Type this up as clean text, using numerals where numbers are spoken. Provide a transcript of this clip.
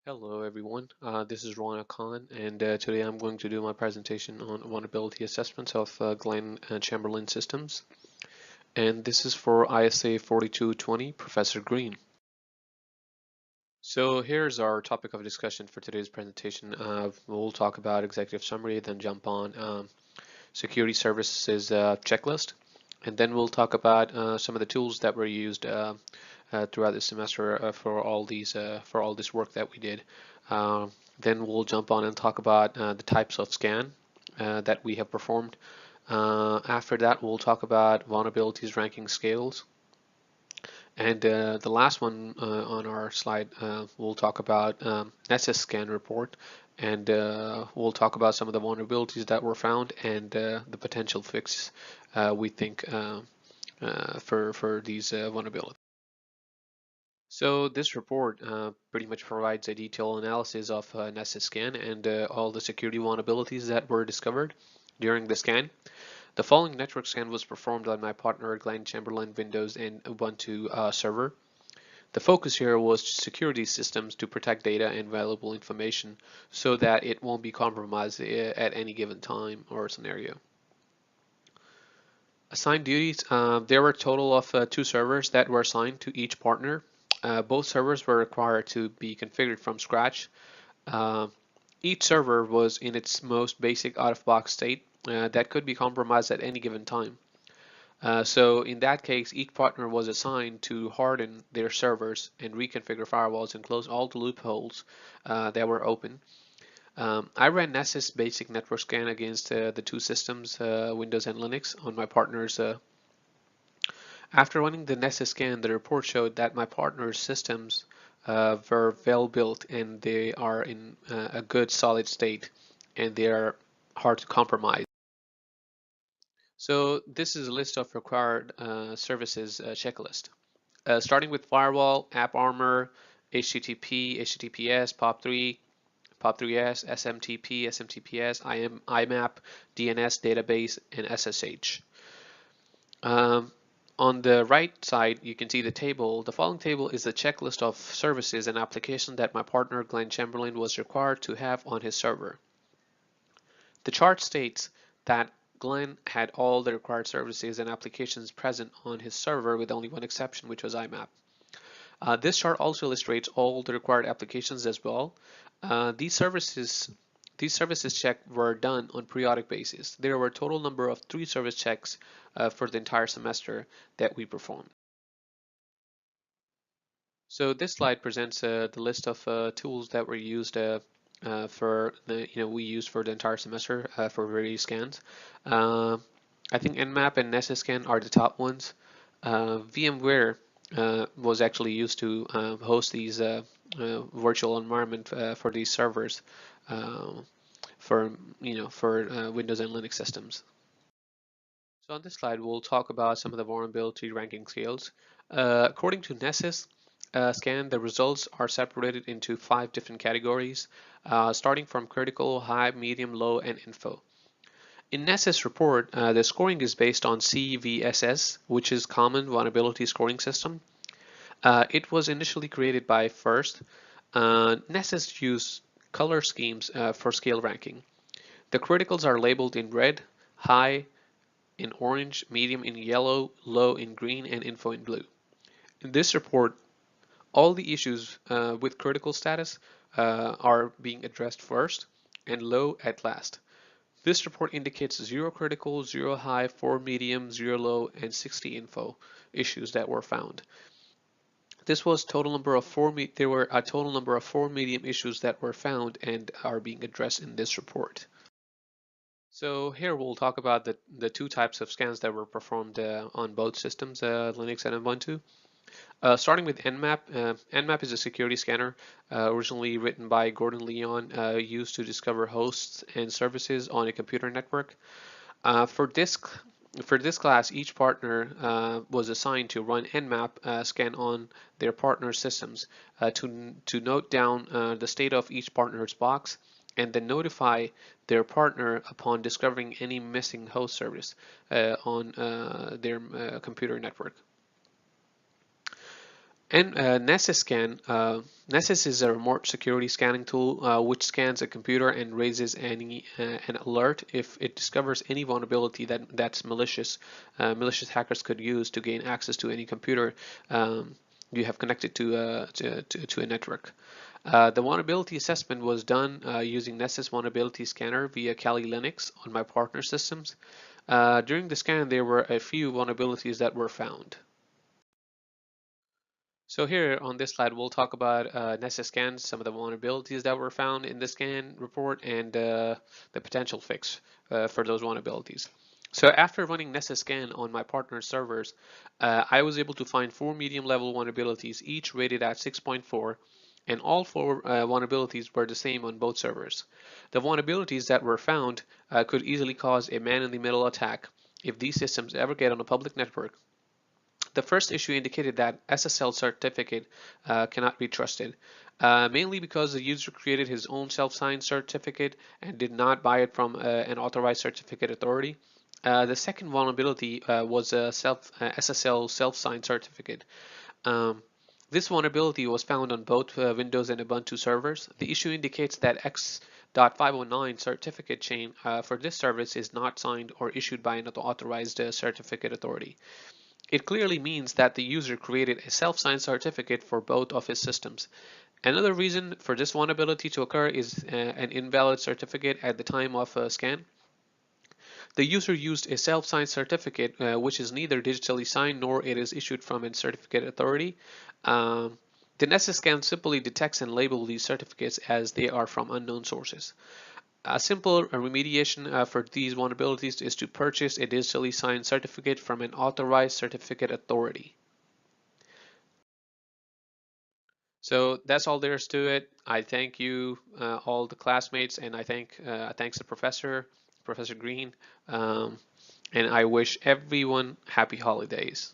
Hello everyone, this is Rana Khan, and today I'm going to do my presentation on vulnerability assessments of Glenn Chamberlain systems. And this is for ISA 4220, Professor Green. So here's our topic of discussion for today's presentation. We'll talk about executive summary, then jump on security services checklist, and then we'll talk about some of the tools that were used throughout the semester for all this work that we did. Uh, then we'll jump on and talk about the types of scan that we have performed. After that, we'll talk about vulnerabilities ranking scales. And the last one on our slide, we'll talk about Nessus scan report, and we'll talk about some of the vulnerabilities that were found and the potential fix we think for these vulnerabilities. So this report pretty much provides a detailed analysis of Nessus scan and all the security vulnerabilities that were discovered during the scan. The following network scan was performed on my partner Glenn Chamberlain Windows and Ubuntu server. The focus here was to secure these systems to protect data and valuable information so that it won't be compromised at any given time or scenario. Assigned duties, there were a total of 2 servers that were assigned to each partner. Both servers were required to be configured from scratch. Uh, each server was in its most basic out-of-box state that could be compromised at any given time. So in that case, each partner was assigned to harden their servers and reconfigure firewalls and close all the loopholes that were open. I ran Nessus basic network scan against the 2 systems, Windows and Linux, on my partner's. After running the Nessus scan, the report showed that my partner's systems were well built and they are in a good solid state and they are hard to compromise. So this is a list of required services checklist. Starting with firewall, AppArmor, HTTP, HTTPS, POP3, POP3S, SMTP, SMTPS, IMAP, DNS database, and SSH. On the right side, you can see the table. The following table is a checklist of services and applications that my partner Glenn Chamberlain was required to have on his server. The chart states that Glenn had all the required services and applications present on his server with only one exception, which was IMAP. This chart also illustrates all the required applications as well. These services checks were done on periodic basis. There were a total number of 3 service checks for the entire semester that we performed. So this slide presents the list of tools that were used for we used for the entire semester for various scans. I think Nmap and Nessus scan are the top ones. VMware was actually used to host these virtual environment for these servers for Windows and Linux systems. So on this slide, we'll talk about some of the vulnerability ranking scales. According to Nessus scan, the results are separated into 5 different categories, starting from critical, high, medium, low, and info. In Nessus report, the scoring is based on CVSS, which is Common Vulnerability Scoring System. It was initially created by FIRST. Nessus used color schemes for scale ranking. The criticals are labeled in red, high in orange, medium in yellow, low in green, and info in blue. In this report, all the issues with critical status are being addressed first and low at last. This report indicates 0 critical, 0 high, 4 medium, 0 low, and 60 info issues that were found. This was total number of there were a total number of 4 medium issues that were found and are being addressed in this report. So here we'll talk about the 2 types of scans that were performed on both systems, Linux and Ubuntu. Starting with Nmap. Nmap is a security scanner originally written by Gordon Leon, used to discover hosts and services on a computer network. For this class, each partner was assigned to run Nmap scan on their partner systems to note down the state of each partner's box and then notify their partner upon discovering any missing host service on their computer network. And Nessus Scan, Nessus is a remote security scanning tool which scans a computer and raises an alert if it discovers any vulnerability that's malicious. Malicious hackers could use to gain access to any computer you have connected to a network. The vulnerability assessment was done using Nessus Vulnerability Scanner via Kali Linux on my partner systems. During the scan, there were a few vulnerabilities that were found. So here on this slide, we'll talk about Nessus scans, some of the vulnerabilities that were found in the scan report, and the potential fix for those vulnerabilities. So after running Nessus scan on my partner servers, I was able to find 4 medium level vulnerabilities, each rated at 6.4, and all 4 vulnerabilities were the same on both servers. The vulnerabilities that were found could easily cause a man-in-the-middle attack if these systems ever get on a public network. The first issue indicated that SSL certificate cannot be trusted, mainly because the user created his own self-signed certificate and did not buy it from an authorized certificate authority. The second vulnerability was a SSL self-signed certificate. Um, this vulnerability was found on both Windows and Ubuntu servers. The issue indicates that X.509 certificate chain for this service is not signed or issued by an authorized certificate authority. It clearly means that the user created a self-signed certificate for both of his systems. Another reason for this vulnerability to occur is an invalid certificate at the time of a scan. The user used a self-signed certificate which is neither digitally signed nor it is issued from a certificate authority. The Nessus scan simply detects and labels these certificates as they are from unknown sources. A simple remediation for these vulnerabilities is to purchase a digitally signed certificate from an authorized certificate authority. So that's all there is to it. I thank you, all the classmates, and thanks the professor, Professor Green, and I wish everyone happy holidays.